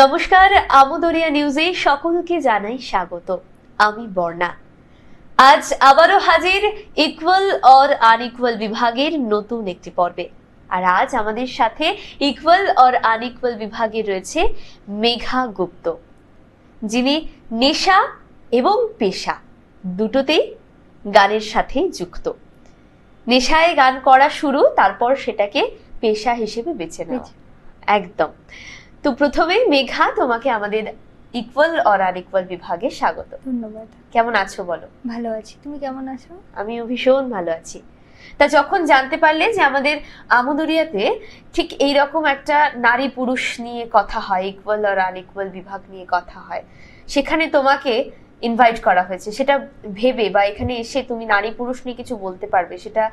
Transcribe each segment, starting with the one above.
নমস্কার, আমোদরিয়া নিউজে সকলকে জানাই স্বাগত। আমি বর্ণা। আজ আবারও হাজির ইকুয়াল অর আনইকুয়াল বিভাগের নতুন একটি পর্বে। আর আজ আমাদের সাথে ইকুয়াল অর আনইকুয়াল বিভাগে রয়েছে মেঘা গুপ্ত, যিনি নেশা এবং পেশা দুটোতেই গানের সাথে যুক্ত। নেশায় গান করা শুরু, তারপর সেটাকে পেশা হিসেবে বেছে নেওয়া। একদম। তো প্রথমে মেঘা, তোমাকে আমাদের ইকুয়াল অর আনইকুয়াল বিভাগে স্বাগত। ধন্যবাদ। কেমন আছো বলো? ভালো আছি, তুমি কেমন আছো? আমিও ভীষণ ভালো আছি। তা যখন জানতে পারলে যে আমাদের আমোদরিয়াতে ঠিক এইরকম একটা নারী পুরুষ নিয়ে কথা হয়, ইকুয়াল অর আনইকুয়াল বিভাগ নিয়ে কথা হয়, সেখানে তোমাকে ইনভাইট করা হয়েছে, সেটা ভেবে বা এখানে এসে তুমি নারী পুরুষ নিয়ে কিছু বলতে পারবে, সেটা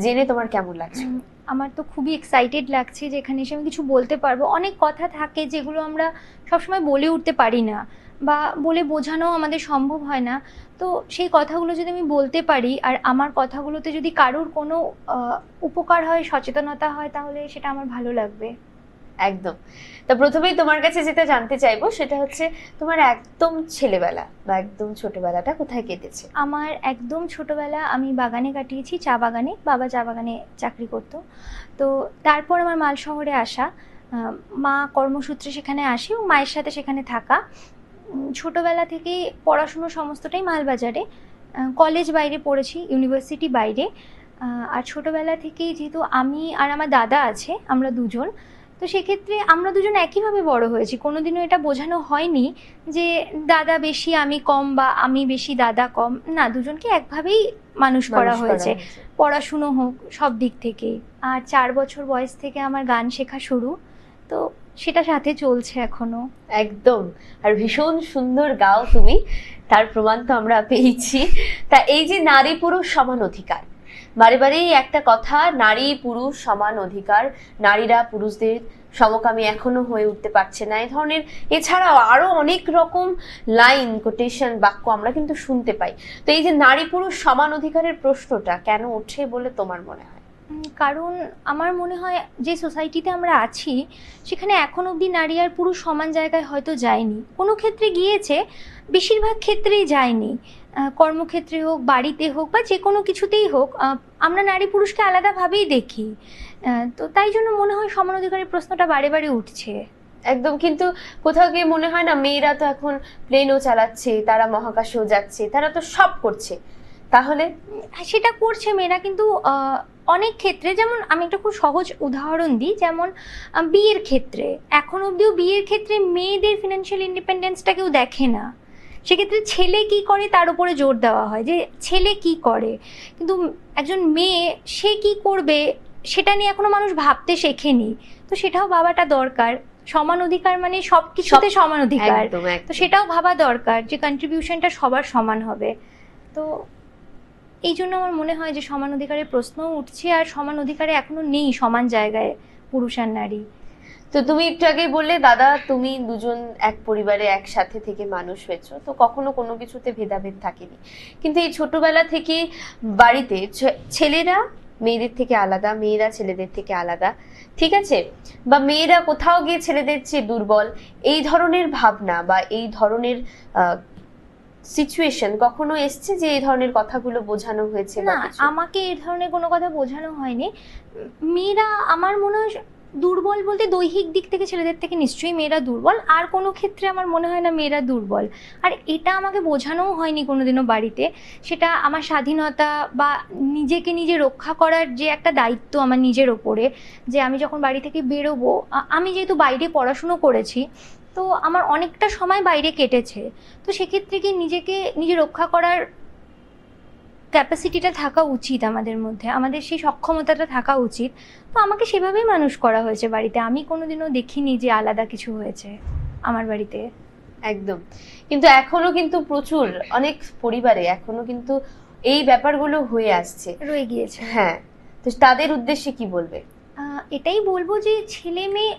জেনে তোমার কেমন লাগছে? আমার তো খুবই এক্সাইটেড লাগছে যে এখানে এসে আমি কিছু বলতে পারবো। অনেক কথা থাকে যেগুলো আমরা সবসময় বলে উঠতে পারি না বা বলে বোঝানো আমাদের সম্ভব হয় না। তো সেই কথাগুলো যদি আমি বলতে পারি আর আমার কথাগুলোতে যদি কারোর কোনো উপকার হয়, সচেতনতা হয়, তাহলে সেটা আমার ভালো লাগবে। একদম। তা প্রথমেই তোমার কাছে যেটা জানতে চাইবো সেটা হচ্ছে তোমার একদম ছেলেবেলা বা একদম ছোটবেলাটা কোথায় কেটেছে? আমার একদম ছোটবেলা আমি বাগানে কাটিয়েছি, চা বাগানে। বাবা চা বাগানে চাকরি করতো। তো তারপর আমার মাল শহরে আসা, মা কর্মসূত্রে সেখানে আসি এবং মায়ের সাথে সেখানে থাকা। ছোটবেলা থেকেই পড়াশুনো সমস্তটাই মালবাজারে। কলেজ বাইরে পড়েছি, ইউনিভার্সিটি বাইরে। আর ছোটবেলা থেকেই যেহেতু আমি আর আমার দাদা আছে, আমরা দুজন, তো সেক্ষেত্রে আমরা দুজন একইভাবে বড় হয়েছি। কোনোদিনও এটা বোঝানো হয়নি যে দাদা বেশি আমি কম বা আমি বেশি দাদা কম। না, দুজনকে একভাবেই মানুষ করা হয়েছে, পড়াশুনো হোক সব দিক থেকেই। আর 4 বছর বয়স থেকে আমার গান শেখা শুরু, তো সেটা সাথে চলছে এখনো। একদম। আর ভীষণ সুন্দর গাও তুমি, তার প্রমাণ তো আমরা পেয়েছি। তা এই যে নারী পুরুষ সমান অধিকার, বারে বারেই একটা কথা, নারী পুরুষ সমান অধিকার, নারীরা পুরুষদের সমকামী এখনো হয়ে উঠতে পারছে না, এই ধরনের এছাড়াও আরো অনেক রকম লাইন, কোটেশন, বাক্য আমরা কিন্তু শুনতে পাই। তো এই যে নারী পুরুষ সমান অধিকারের প্রশ্নটা কেন ওঠে বলে তোমার মনে হয়? কারণ আমার মনে হয় যে সোসাইটিতে আমরা আছি সেখানে এখন অবধি নারী আর পুরুষ সমান জায়গায় হয়তো যায়নি। কোনো ক্ষেত্রে গিয়েছে, বেশিরভাগ ক্ষেত্রেই যায়নি। কর্মক্ষেত্রে হোক, বাড়িতে হোক বা যে কোনো কিছুতেই হোক, আমরা নারী পুরুষকে আলাদাভাবেই দেখি। তো তাই জন্য মনে হয় সমান অধিকারের প্রশ্নটা বারে বারে উঠছে। একদম। কিন্তু কোথাও গিয়ে মনে হয় না মেয়েরা তো এখন প্লেনও চালাচ্ছে, তারা মহাকাশেও যাচ্ছে, তারা তো সব করছে, তাহলে সেটা করছে মেয়েরা, কিন্তু অনেক ক্ষেত্রে, যেমন আমি একটা খুব সহজ উদাহরণ দিই, যেমন বিয়ের ক্ষেত্রে এখন অবধিও বিয়ের ক্ষেত্রে মেয়েদের ফিনান্সিয়াল ইন্ডিপেন্ডেন্সটা কেউ দেখে না। সেক্ষেত্রে ছেলে কি করে তার উপরে জোর দেওয়া হয় যে ছেলে কি করে, কিন্তু একজন মেয়ে সে কি করবে সেটা নিয়ে এখনো মানুষ ভাবতে শেখেনি। তো সেটাও ভাবাটা দরকার। সমান অধিকার মানে সব কিছুতে সমান অধিকার, তো সেটাও ভাবা দরকার যে কন্ট্রিবিউশনটা সবার সমান হবে। তো এই জন্য আমার মনে হয় যে সমান অধিকারের প্রশ্নও উঠছে, আর সমান অধিকারে এখনো নেই সমান জায়গায় পুরুষ আর নারী। তো তুমি একটু আগেই বললে দাদা তুমি দুজন এক পরিবারে একসাথে থেকে মানুষ হয়েছো, তো কখনো কোনো কিছুতে ভেদাভেদ থাকেনি। কিন্তু এই ছোটবেলা থেকে বাড়িতে ছেলেরা মেয়েদের থেকে আলাদা, মেয়েরা ছেলেদের থেকে আলাদা, ঠিক আছে, বা মেয়েরা কোথাও গিয়ে ছেলেদের চেয়ে দুর্বল, এই ধরনের ভাবনা বা এই ধরনের সিচুয়েশন কখনো এসছে যে এই ধরনের কথাগুলো বোঝানো হয়েছে? না, আমাকে এই ধরনের কোনো কথা বোঝানো হয়নি। মেয়েরা আমার মনে হয় দুর্বল বলতে দৈহিক দিক থেকে ছেলেদের থেকে নিশ্চয়ই মেয়েরা দুর্বল, আর কোনো ক্ষেত্রে আমার মনে হয় না মেয়েরা দুর্বল। আর এটা আমাকে বোঝানোও হয়নি কোনোদিনও বাড়িতে। সেটা আমার স্বাধীনতা বা নিজেকে নিজে রক্ষা করার যে একটা দায়িত্ব আমার নিজের ওপরে, যে আমি যখন বাড়ি থেকে বেরোবো, আমি যেহেতু বাইরে পড়াশুনো করেছি, তো আমার অনেকটা সময় বাইরে কেটেছে। তো সেক্ষেত্রে কি নিজেকে নিজে রক্ষা করার ক্যাপাসিটিটা থাকা উচিত আমাদের মধ্যে, আমাদের সেই সক্ষমতাটা থাকা উচিত। তো আমাকে সেভাবেই মানুষ করা হয়েছে বাড়িতে। আমি কোনোদিনও দেখিনি যে আলাদা কিছু হয়েছে আমার বাড়িতে। একদম। কিন্তু এখনো কিন্তু প্রচুর অনেক পরিবারে এখনো কিন্তু এই ব্যাপারগুলো হয়ে আসছে, রয়ে গিয়েছে। হ্যাঁ, তো তাদের উদ্দেশ্যে কি বলবে? এটাই বলবো যে ছেলে মেয়ে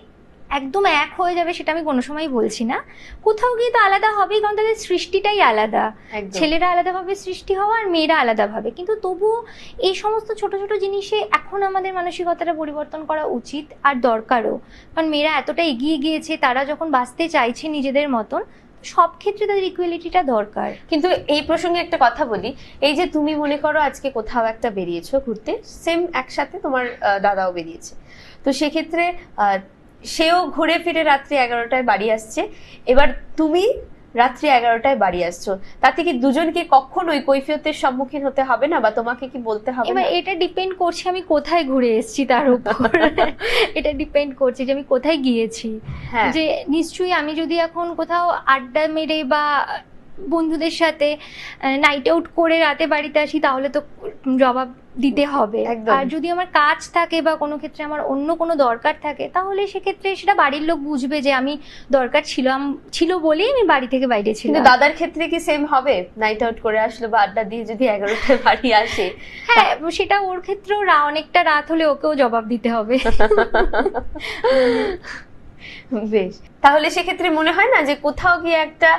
একদম এক হয়ে যাবে সেটা আমি কোনো সময় বলছি না, কোথাও গিয়ে তো আলাদা হবেই, কারণ তাদের সৃষ্টিটাই আলাদা। ছেলেরা আলাদাভাবে সৃষ্টি হওয়া আর মেয়েরা আলাদাভাবে, কিন্তু তবুও এই সমস্ত ছোট ছোট জিনিসে এখন আমাদের মানসিকতাটা পরিবর্তন করা উচিত আর দরকারও। কারণ মেয়েরা এতটা এগিয়ে গিয়েছে, তারা যখন বাঁচতে চাইছে নিজেদের মতন, সব ক্ষেত্রে তাদের ইকুয়ালিটিটা দরকার। কিন্তু এই প্রসঙ্গে একটা কথা বলি, এই যে তুমি মনে করো আজকে কোথাও একটা বেরিয়েছো ঘুরতে, সেম একসাথে তোমার দাদাও বেরিয়েছে, তো সেক্ষেত্রে সেও ঘুরে ফিরে রাত্রি 11টায় বাড়ি আসছে, এবার তুমি রাত্রি 11টায় বাড়ি আসছো, তাতে কি দুজনকে কখনোই কৈফিয়তের সম্মুখীন হতে হবে না, বা তোমাকে কি বলতে হবে? এবার এটা ডিপেন্ড করছে আমি কোথায় ঘুরে এসেছি তার উপর। এটা ডিপেন্ড করছে যে আমি কোথায় গিয়েছি। যে নিশ্চয়ই আমি যদি এখন কোথাও আড্ডা মেরে বা বন্ধুদের সাথে নাইট আউট করে রাতে বাড়িতে আসি, তাহলে তো জবাব দিতে হবে। আর যদি আমার কাজ থাকে বা কোনো ক্ষেত্রে আমার অন্য কোনো দরকার থাকে, তাহলে সেক্ষেত্রে সেটা বাড়ির লোক বুঝবে যে আমি দরকার ছিল বলেই আমি বাড়ি থেকে বাইরে ছিলাম। কিন্তু দাদার ক্ষেত্রে কি সেম হবে? নাইট আউট করে আসলো বা আড্ডা দিয়ে যদি 11টায় বাড়ি আসে, হ্যাঁ সেটা ওর ক্ষেত্রেও অনেকটা রাত হলে ওকেও জবাব দিতে হবে। বেশ, তাহলে সেক্ষেত্রে মনে হয় না যে কোথাও গিয়ে একটা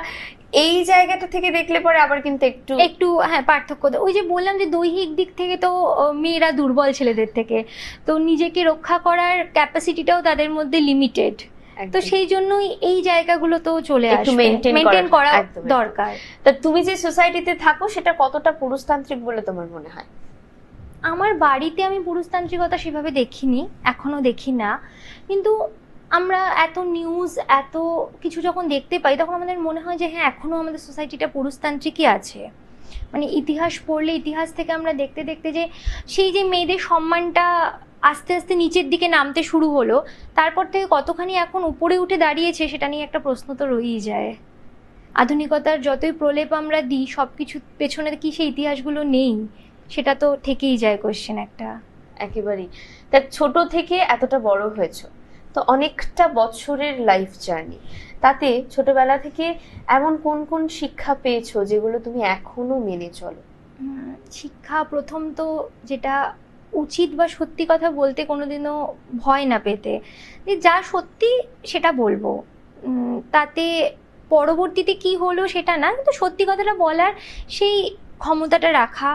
এই জায়গাটা থেকে দেখলে পরে আবার কিন্তু একটু হ্যাঁ পার্থক্য। ওই যে বললাম যে দৈহিক দিক থেকে তো মেয়েরা দুর্বল ছেলেদের থেকে, তো নিজেকে রক্ষা করার ক্যাপাসিটিটাও তাদের মধ্যে লিমিটেড, তো সেই জন্যই এই জায়গাগুলো তো চলে আসে, মেইনটেইন করা দরকার। তা তুমি যে সোসাইটিতে থাকো সেটা কতটা পুরুষতান্ত্রিক বলে তোমার মনে হয়? আমার বাড়িতে আমি পুরুষতান্ত্রিকতা সেভাবে দেখিনি, এখনো দেখি না, কিন্তু আমরা এত নিউজ এত কিছু যখন দেখতে পাই তখন আমাদের মনে হয় যে হ্যাঁ এখনো আমাদের সোসাইটিটা পুরুষতান্ত্রিকই আছে। মানে ইতিহাস পড়লে ইতিহাস থেকে আমরা দেখতে দেখতে যে সেই যে মেয়েদের সম্মানটা আস্তে আস্তে নিচের দিকে নামতে শুরু হলো, তারপর থেকে কতখানি এখন উপরে উঠে দাঁড়িয়েছে সেটা নিয়ে একটা প্রশ্ন তো রয়েই যায়। আধুনিকতার যতই প্রলেপ আমরা দিই, সব কিছুর পেছনে কি সেই ইতিহাসগুলো নেই, সেটা তো থেকেই যায় কোশ্চেন একটা। একেবারেই। তা ছোট থেকে এতটা বড় হয়েছো, তো অনেকটা বছরের লাইফ জার্নি, তাতে ছোটবেলা থেকে এমন কোন কোন শিক্ষা পেয়েছো যেগুলো তুমি এখনো মেনে চলো? শিক্ষা প্রথম তো যেটা উচিত বা সত্যি কথা বলতে কোনোদিনও ভয় না পেতে, যে যা সত্যি সেটা বলবো, তাতে পরবর্তীতে কি হলো সেটা না, কিন্তু সত্যি কথাটা বলার সেই ক্ষমতাটা রাখা।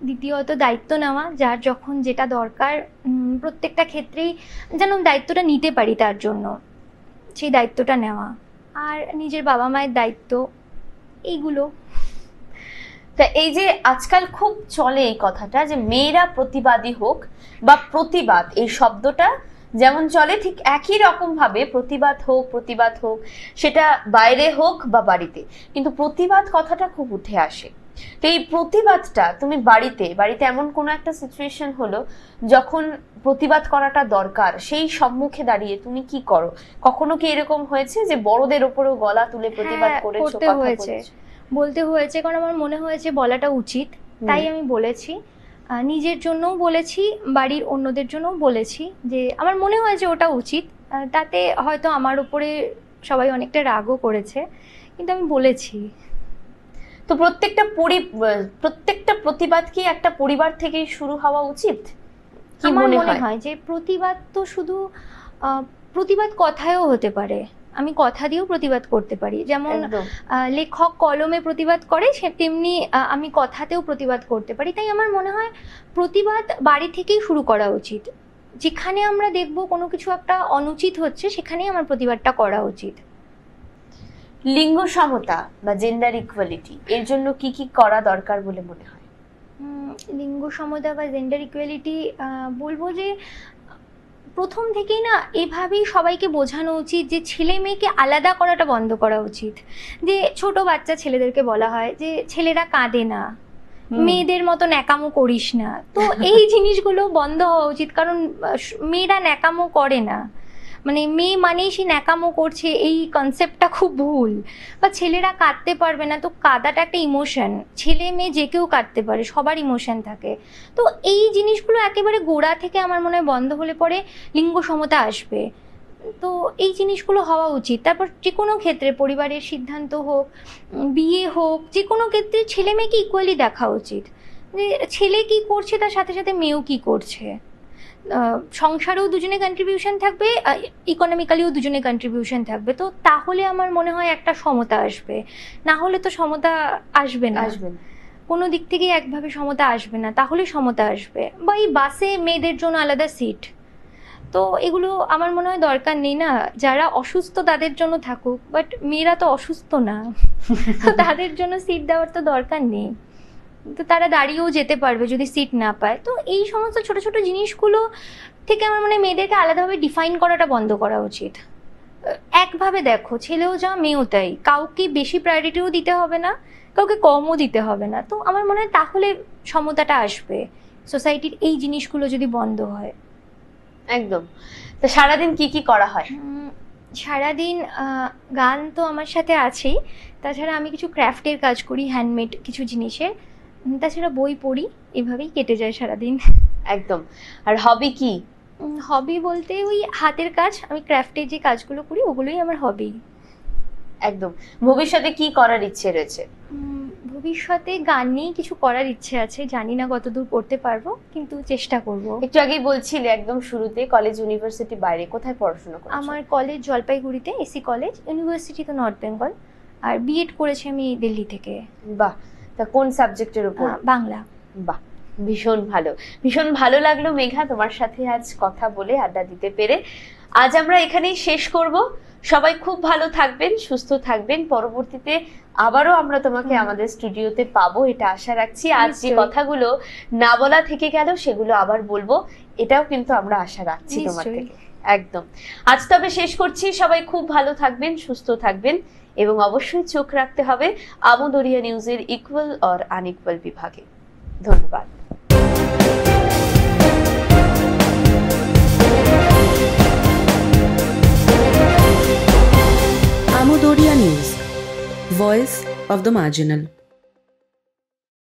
দ্বিতীয়ত দায়িত্ব নেওয়া, যার যখন যেটা দরকার প্রত্যেকটা ক্ষেত্রেই যেন দায়িত্বটা নিতে পারি, তার জন্য সেই দায়িত্বটা নেওয়া। আর নিজের বাবা মায়ের দায়িত্ব, এইগুলো। তা এই যে আজকাল খুব চলে এই কথাটা যে মেয়েরা প্রতিবাদী হোক, বা প্রতিবাদ এই শব্দটা যেমন চলে ঠিক একই রকম ভাবে প্রতিবাদ হোক, সেটা বাইরে হোক বা বাড়িতে, কিন্তু প্রতিবাদ কথাটা খুব উঠে আসে। তো এই প্রতিবাদটা তুমি বাড়িতে এমন কোনো একটা সিচুয়েশন হলো যখন প্রতিবাদ করাটা দরকার, সেই সম্মুখে দাঁড়িয়ে তুমি কি করো? কখনো কি এরকম হয়েছে যে বড়দের উপরেও গলা তুলে প্রতিবাদ করেছো? বলতে হয়েছে, কারণ আমার মনে হয়েছে বলাটা উচিত, তাই আমি বলেছি। নিজের জন্যও বলেছি, বাড়ির অন্যদের জন্যও বলেছি, যে আমার মনে হয়েছে ওটা উচিত। তাতে হয়তো আমার উপরে সবাই অনেকটা রাগও করেছে, কিন্তু আমি বলেছি। তো প্রত্যেকটা প্রতিবাদ কি একটা পরিবার থেকেই শুরু হওয়া উচিত? আমার মনে হয় যে প্রতিবাদ তো শুধু প্রতিবাদ কথায়ও হতে পারে, আমি কথা দিয়েও প্রতিবাদ করতে পারি। যেমন লেখক কলমে প্রতিবাদ করে, সে তেমনি আমি কথাতেও প্রতিবাদ করতে পারি। তাই আমার মনে হয় প্রতিবাদ বাড়ি থেকেই শুরু করা উচিত। যেখানে আমরা দেখব কোনো কিছু একটা অনুচিত হচ্ছে, সেখানেই আমার প্রতিবাদটা করা উচিত। লিঙ্গ সমতা বা জেন্ডার ইকুয়ালিটি, এর জন্য কি কি করা দরকার বলে মনে হয়? লিঙ্গ সমতা বা জেন্ডার ইকুয়ালিটি বলবো যে প্রথম থেকেই না এভাবেই সবাইকে বোঝানো উচিত যে ছেলে মেয়েকে আলাদা করাটা বন্ধ করা উচিত। যে ছোট বাচ্চা ছেলেদেরকে বলা হয় যে ছেলেরা কাঁদে না, মেয়েদের মতো ন্যাকামো করিস না, তো এই জিনিসগুলো বন্ধ হওয়া উচিত। কারণ মেয়েরা ন্যাকামো করে না, মানে মেয়ে মানেই সে ন্যাকামো করছে, এই কনসেপ্টটা খুব ভুল। বা ছেলেরা কাঁদতে পারবে না, তো কাঁদাটা একটা ইমোশন, ছেলে মেয়ে যে কেউ কাঁদতে পারে, সবার ইমোশন থাকে। তো এই জিনিসগুলো একেবারে গোড়া থেকে আমার মনে হয় বন্ধ হলে পরে লিঙ্গ সমতা আসবে। তো এই জিনিসগুলো হওয়া উচিত। তারপর যে কোনো ক্ষেত্রে পরিবারের সিদ্ধান্ত হোক, বিয়ে হোক, যে কোনো ক্ষেত্রে ছেলে মেয়েকে ইকুয়ালি দেখা উচিত, যে ছেলে কি করছে তার সাথে সাথে মেয়েও কি করছে। সংসারেও দুজনে কন্ট্রিবিউশন থাকবে, ইকোনমিক্যালিও দুজনে কন্ট্রিবিউশন থাকবে, তো তাহলে আমার মনে হয় একটা সমতা আসবে। না হলে তো সমতা আসবে না, কোনো দিক থেকেই একভাবে সমতা আসবে না। তাহলে সমতা আসবে। বা এই বাসে মেয়েদের জন্য আলাদা সিট, তো এগুলো আমার মনে হয় দরকার নেই না। যারা অসুস্থ তাদের জন্য থাকুক, বাট মেয়েরা তো অসুস্থ না, তো তাদের জন্য সিট দেওয়ার তো দরকার নেই। তো তারা দাঁড়িয়েও যেতে পারবে যদি সিট না পায়। তো এই সমস্ত ছোট ছোট জিনিসগুলো থেকে আমার মনে হয় মেয়েদেরকে আলাদাভাবে ডিফাইন করাটা বন্ধ করা উচিত। একভাবে দেখো, ছেলেও যা মেয়েও তাই, কাউকে বেশি প্রায়োরিটিও দিতে হবে না, কাউকে কমও দিতে হবে না। তো আমার মনে হয় তাহলে সমতাটা আসবে, সোসাইটির এই জিনিসগুলো যদি বন্ধ হয়। একদম। তো সারাদিন কি কি করা হয়? সারাদিন গান তো আমার সাথে আছেই, তাছাড়া আমি কিছু ক্রাফটের কাজ করি, হ্যান্ডমেড কিছু জিনিসের, তাছাড়া বই পড়ি, এভাবেই কেটে যায় সারাদিন। একদম। আর হবি কি? হবি বলতে ওই হাতের কাজ, আমি ক্রাফটের যে কাজগুলো করি ওগুলোই আমার হবি। একদম। ভবিষ্যতে কি করার ইচ্ছে রয়েছে? ভবিষ্যতে গান নিয়ে কিছু করার ইচ্ছে আছে, জানি না কতদূর করতে পারবো, কিন্তু চেষ্টা করব। একটু আগেই বলছিলে একদম শুরুতে কলেজ ইউনিভার্সিটি বাইরে, কোথায় পড়াশোনা করছো? আমার কলেজ জলপাইগুড়িতে, এসি কলেজ, ইউনিভার্সিটি তো নর্থ বেঙ্গল, আর বিএড করেছি আমি দিল্লি থেকে। বাহ। তা কোন সাবজেক্টের উপর? বাংলা। বাহ, ভীষণ ভালো। ভীষণ ভালো লাগলো মেঘা তোমার সাথে আজ কথা বলে, আড্ডা দিতে পেরে। আজ আমরা এখানেই শেষ করব। সবাই খুব ভালো থাকবেন, সুস্থ থাকবেন। পরবর্তীতে আবারও আমরা তোমাকে আমাদের স্টুডিওতে পাবো, এটা আশা রাখছি। আজ যে কথাগুলো না বলা থেকে গেল সেগুলো আবার বলবো, এটাও কিন্তু আমরা আশা রাখছি তোমার থেকে। একদম। আজ তবে শেষ করছি। সবাই খুব ভালো থাকবেন, সুস্থ থাকবেন এবং অবশ্যই চোখ রাখতে হবে আমোদরিয়া নিউজের ইকুয়াল অর আনইকুয়াল বিভাগে। ধন্যবাদ। Amodoria News, Voice of the Marginal.